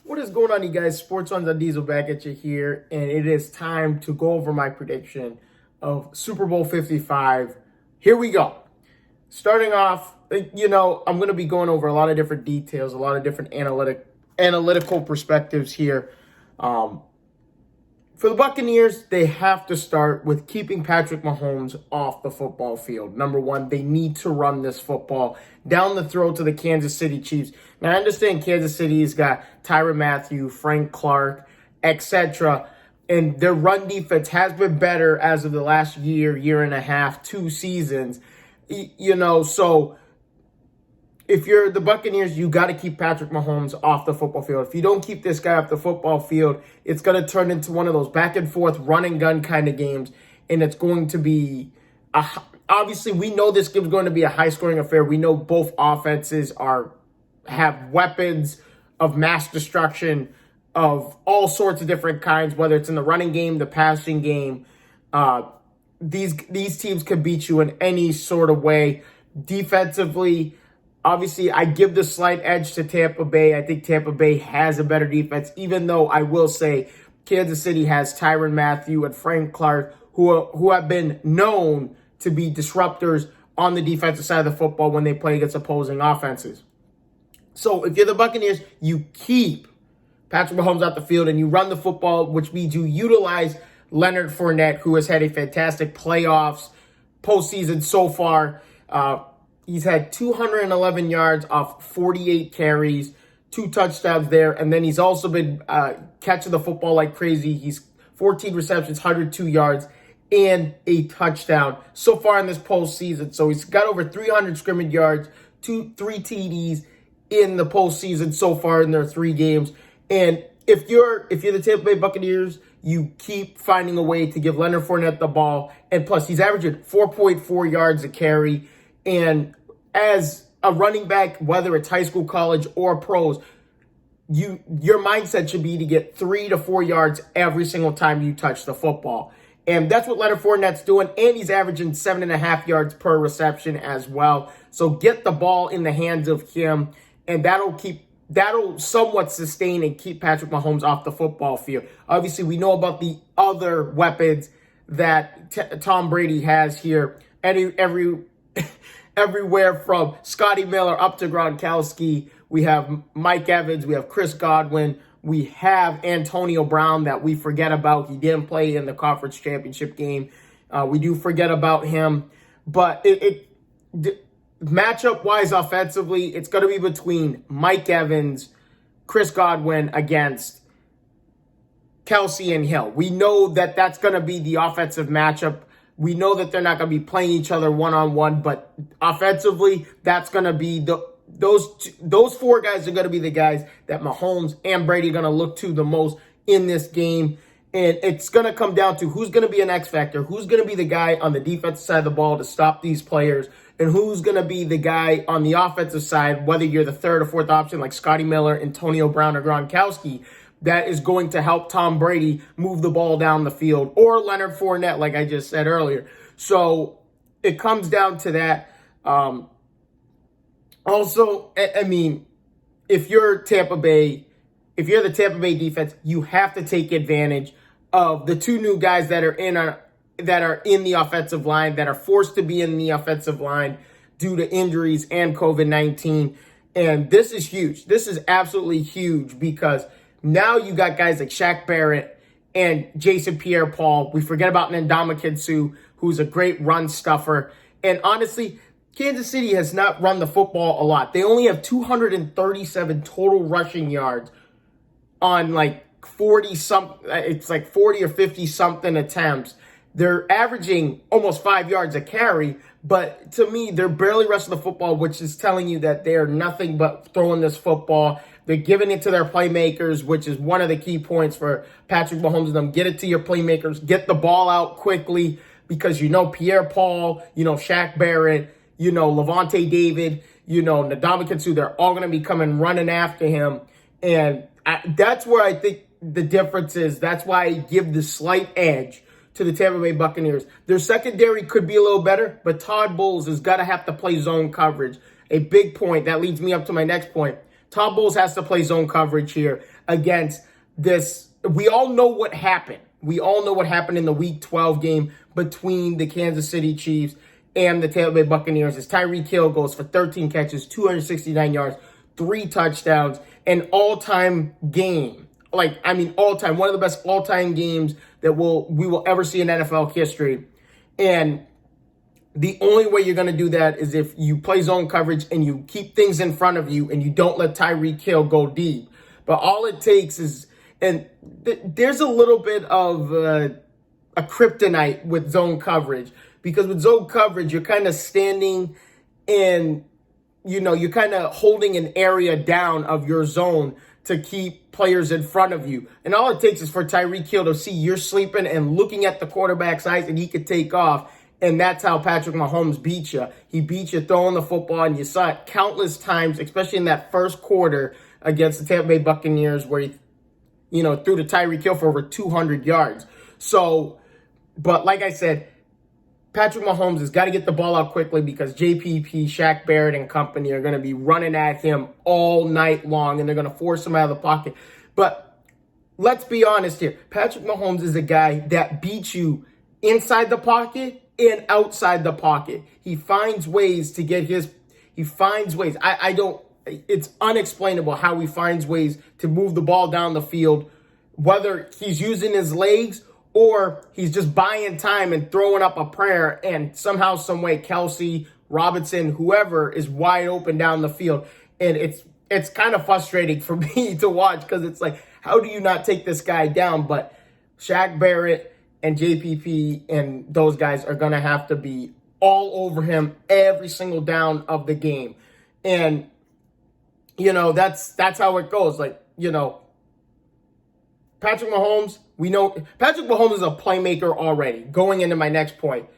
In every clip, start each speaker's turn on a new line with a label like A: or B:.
A: What is going on, you guys? Sports on the Diesel back at you here, and it is time to go over my prediction of Super Bowl 55. Here we go. Starting off, I'm going to be going over a lot of different details, a lot of different analytical perspectives here. For the Buccaneers, they have to start with keeping Patrick Mahomes off the football field. Number one, they need to run this football down the throat to the Kansas City Chiefs. Now, I understand Kansas City's got Tyrann Mathieu, Frank Clark, etc., and their run defense has been better as of the last year and a half, 2 seasons. So if you're the Buccaneers, you got to keep Patrick Mahomes off the football field. If you don't keep this guy off the football field, it's going to turn into one of those back and forth run and gun kind of games, and it's going to be obviously we know this game's going to be a high scoring affair. We know both offenses have weapons of mass destruction of all sorts of different kinds, whether it's in the running game, the passing game. These teams can beat you in any sort of way. Defensively, obviously, I give the slight edge to Tampa Bay. I think Tampa Bay has a better defense, even though I will say Kansas City has Tyrann Mathieu and Frank Clark, who have been known to be disruptors on the defensive side of the football when they play against opposing offenses. So if you're the Buccaneers, you keep Patrick Mahomes out the field and you run the football, which means you utilize Leonard Fournette, who has had a fantastic playoffs postseason so far. He's had 211 yards off 48 carries, 2 touchdowns there, and then he's also been catching the football like crazy. He's 14 receptions, 102 yards, and a touchdown so far in this postseason. So he's got over 300 scrimmage yards, 3 TDs in the postseason so far in their 3 games. And if you're the Tampa Bay Buccaneers, you keep finding a way to give Leonard Fournette the ball, and plus he's averaging 4.4 yards a carry. And as a running back, whether it's high school, college, or pros, your mindset should be to get 3 to 4 yards every single time you touch the football. And that's what Leonard Fournette's doing, and he's averaging 7.5 yards per reception as well. So get the ball in the hands of him, and that'll somewhat sustain and keep Patrick Mahomes off the football field. Obviously, we know about the other weapons that Tom Brady has here. Everywhere from Scotty Miller up to Gronkowski. We have Mike Evans. We have Chris Godwin. We have Antonio Brown that we forget about. He didn't play in the conference championship game. We do forget about him. But matchup-wise offensively, it's going to be between Mike Evans, Chris Godwin against Kelsey and Hill. We know that that's going to be the offensive matchup. We know that they're not going to be playing each other one-on-one, but offensively, that's going to be those 4 guys are going to be the guys that Mahomes and Brady are going to look to the most in this game. And it's going to come down to who's going to be an X factor, who's going to be the guy on the defensive side of the ball to stop these players, and who's going to be the guy on the offensive side, whether you're the 3rd or 4th option like Scotty Miller, Antonio Brown, or Gronkowski, that is going to help Tom Brady move the ball down the field, or Leonard Fournette, like I just said earlier. So it comes down to that. Also, I mean, if you're the Tampa Bay defense, you have to take advantage of the 2 new guys that are in the offensive line, that are forced to be in the offensive line due to injuries and COVID-19. And this is huge. This is absolutely huge because now you got guys like Shaq Barrett and Jason Pierre-Paul. We forget about Ndamukong Suh, who's a great run stuffer. And honestly, Kansas City has not run the football a lot. They only have 237 total rushing yards on like 40 or 50 something attempts. They're averaging almost 5 yards a carry, but to me, they're barely rushing the football, which is telling you that they're nothing but throwing this football. They're giving it to their playmakers, which is one of the key points for Patrick Mahomes and them. Get it to your playmakers. Get the ball out quickly because Pierre-Paul, Shaq Barrett, Levante David, Ndamukong Suh, they're all going to be coming running after him. And that's where I think the difference is. That's why I give the slight edge to the Tampa Bay Buccaneers. Their secondary could be a little better, but Todd Bowles has got to have to play zone coverage. A big point that leads me up to my next point. Todd Bowles has to play zone coverage here against this. We all know what happened. We all know what happened in the Week 12 game between the Kansas City Chiefs and the Tampa Bay Buccaneers as Tyreek Hill goes for 13 catches, 269 yards, 3 touchdowns, an all-time game. All-time. One of the best all-time games that we will ever see in NFL history. And the only way you're going to do that is if you play zone coverage and you keep things in front of you and you don't let Tyreek Hill go deep. But all it takes is, there's a little bit of a kryptonite with zone coverage, because with zone coverage, you're kind of standing in, you're kind of holding an area down of your zone to keep players in front of you. And all it takes is for Tyreek Hill to see you're sleeping and looking at the quarterback's eyes and he could take off. And that's how Patrick Mahomes beat you. He beat you throwing the football, and you saw it countless times, especially in that first quarter against the Tampa Bay Buccaneers where he, threw to Tyreek Hill for over 200 yards. So, but like I said, Patrick Mahomes has got to get the ball out quickly because JPP, Shaq Barrett, and company are going to be running at him all night long, and they're going to force him out of the pocket. But let's be honest here. Patrick Mahomes is a guy that beats you inside the pocket and outside the pocket. He finds ways to get it's unexplainable how he finds ways to move the ball down the field, whether he's using his legs or he's just buying time and throwing up a prayer, and somehow, some way, Kelsey, Robinson, whoever is wide open down the field. And it's kind of frustrating for me to watch, because it's like, how do you not take this guy down? But Shaq Barrett and JPP and those guys are going to have to be all over him every single down of the game. And, that's how it goes. Patrick Mahomes, we know Patrick Mahomes is a playmaker already. Going into my next point,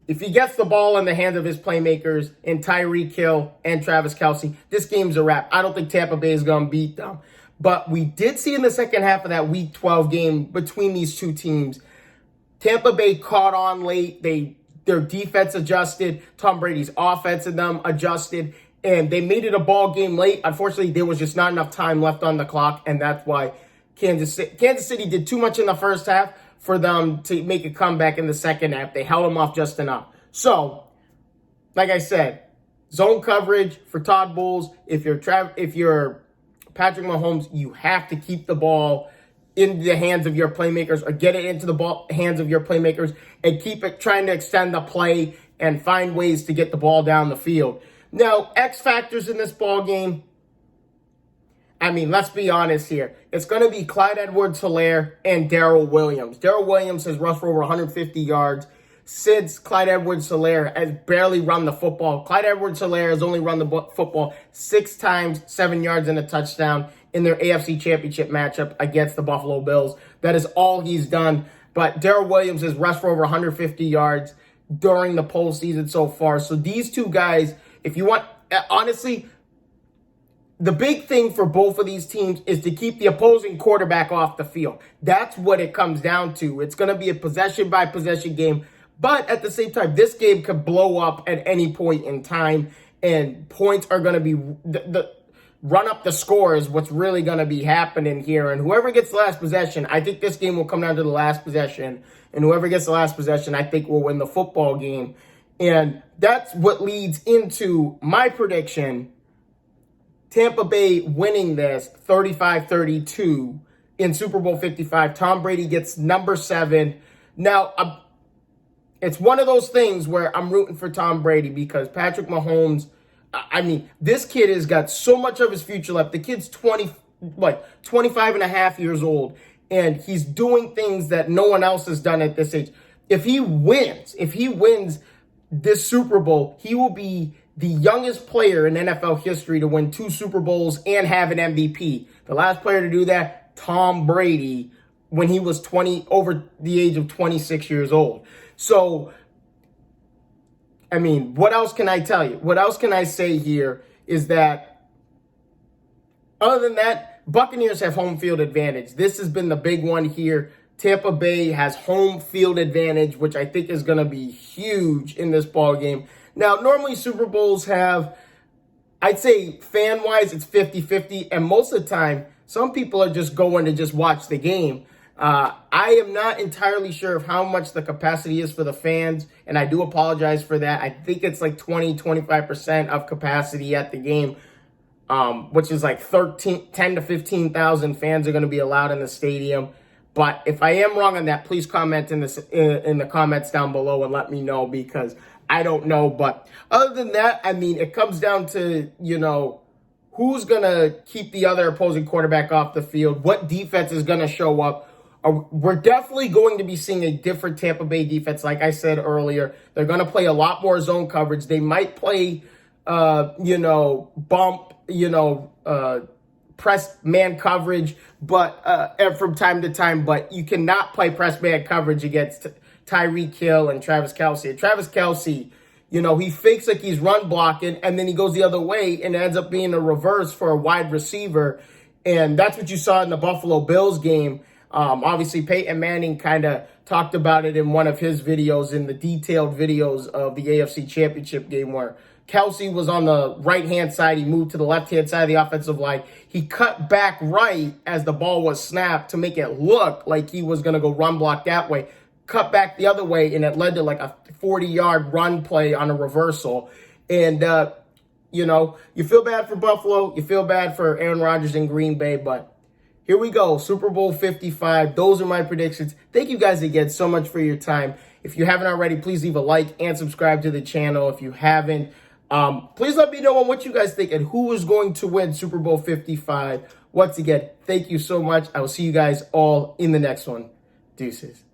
A: if he gets the ball in the hands of his playmakers and Tyreek Hill and Travis Kelce, this game's a wrap. I don't think Tampa Bay is going to beat them. But we did see in the second half of that Week 12 game between these two teams, Tampa Bay caught on late. Their defense adjusted. Tom Brady's offense and them adjusted. And they made it a ball game late. Unfortunately, there was just not enough time left on the clock. And that's why Kansas City did too much in the first half for them to make a comeback in the second half. They held them off just enough. So, like I said, zone coverage for Todd Bowles. If you're Patrick Mahomes, you have to keep the ball in the hands of your playmakers, or get it into the hands of your playmakers, and keep it trying to extend the play and find ways to get the ball down the field. Now, X factors in this ball game. Let's be honest here. It's going to be Clyde Edwards-Helaire and Darrell Williams. Darrell Williams has rushed for over 150 yards since Clyde Edwards-Helaire has barely run the football. Clyde Edwards-Helaire has only run the football 6 times, 7 yards and a touchdown in their AFC Championship matchup against the Buffalo Bills. That is all he's done. But Darrell Williams has rushed for over 150 yards during the postseason so far. So these two guys, if you want, honestly, the big thing for both of these teams is to keep the opposing quarterback off the field. That's what it comes down to. It's going to be a possession-by-possession game. But at the same time, this game could blow up at any point in time, and points are going to be the run up the score is what's really going to be happening here. And whoever gets the last possession, I think this game will come down to the last possession. And whoever gets the last possession, I think will win the football game. And that's what leads into my prediction. Tampa Bay winning this 35-32 in Super Bowl 55. Tom Brady gets number 7. Now, it's one of those things where I'm rooting for Tom Brady because Patrick Mahomes, this kid has got so much of his future left. The kid's 25 and a half years old, and he's doing things that no one else has done at this age. If he wins this Super Bowl, he will be the youngest player in NFL history to win 2 Super Bowls and have an MVP. The last player to do that, Tom Brady, when he was over the age of 26 years old. So, what else can I tell you? What else can I say here is that, other than that, Buccaneers have home field advantage. This has been the big one here. Tampa Bay has home field advantage, which I think is going to be huge in this ball game. Now, normally Super Bowls have, I'd say fan-wise, it's 50-50. And most of the time, some people are just going to just watch the game. I am not entirely sure of how much the capacity is for the fans, and I do apologize for that. I think it's like 20-25% of capacity at the game, which is like 10 to 15,000 fans are going to be allowed in the stadium. But if I am wrong on that, please comment in the comments down below and let me know, because I don't know. But other than that, I mean, it comes down to, who's going to keep the other opposing quarterback off the field, what defense is going to show up. We're definitely going to be seeing a different Tampa Bay defense. Like I said earlier, they're going to play a lot more zone coverage. They might play, bump, press man coverage, but from time to time. But you cannot play press man coverage against Tyreek Hill and Travis Kelce. And Travis Kelce, he fakes like he's run blocking, and then he goes the other way and ends up being a reverse for a wide receiver. And that's what you saw in the Buffalo Bills game. Obviously, Peyton Manning kind of talked about it in one of his videos, in the detailed videos of the AFC Championship game, where Kelce was on the right-hand side. He moved to the left-hand side of the offensive line. He cut back right as the ball was snapped to make it look like he was going to go run block that way. Cut back the other way, and it led to like a 40-yard run play on a reversal. And, you feel bad for Buffalo. You feel bad for Aaron Rodgers in Green Bay, but here we go, Super Bowl 55. Those are my predictions. Thank you guys again so much for your time. If you haven't already, please leave a like and subscribe to the channel. If you haven't, please let me know on what you guys think and who is going to win Super Bowl 55. Once again, thank you so much. I will see you guys all in the next one. Deuces.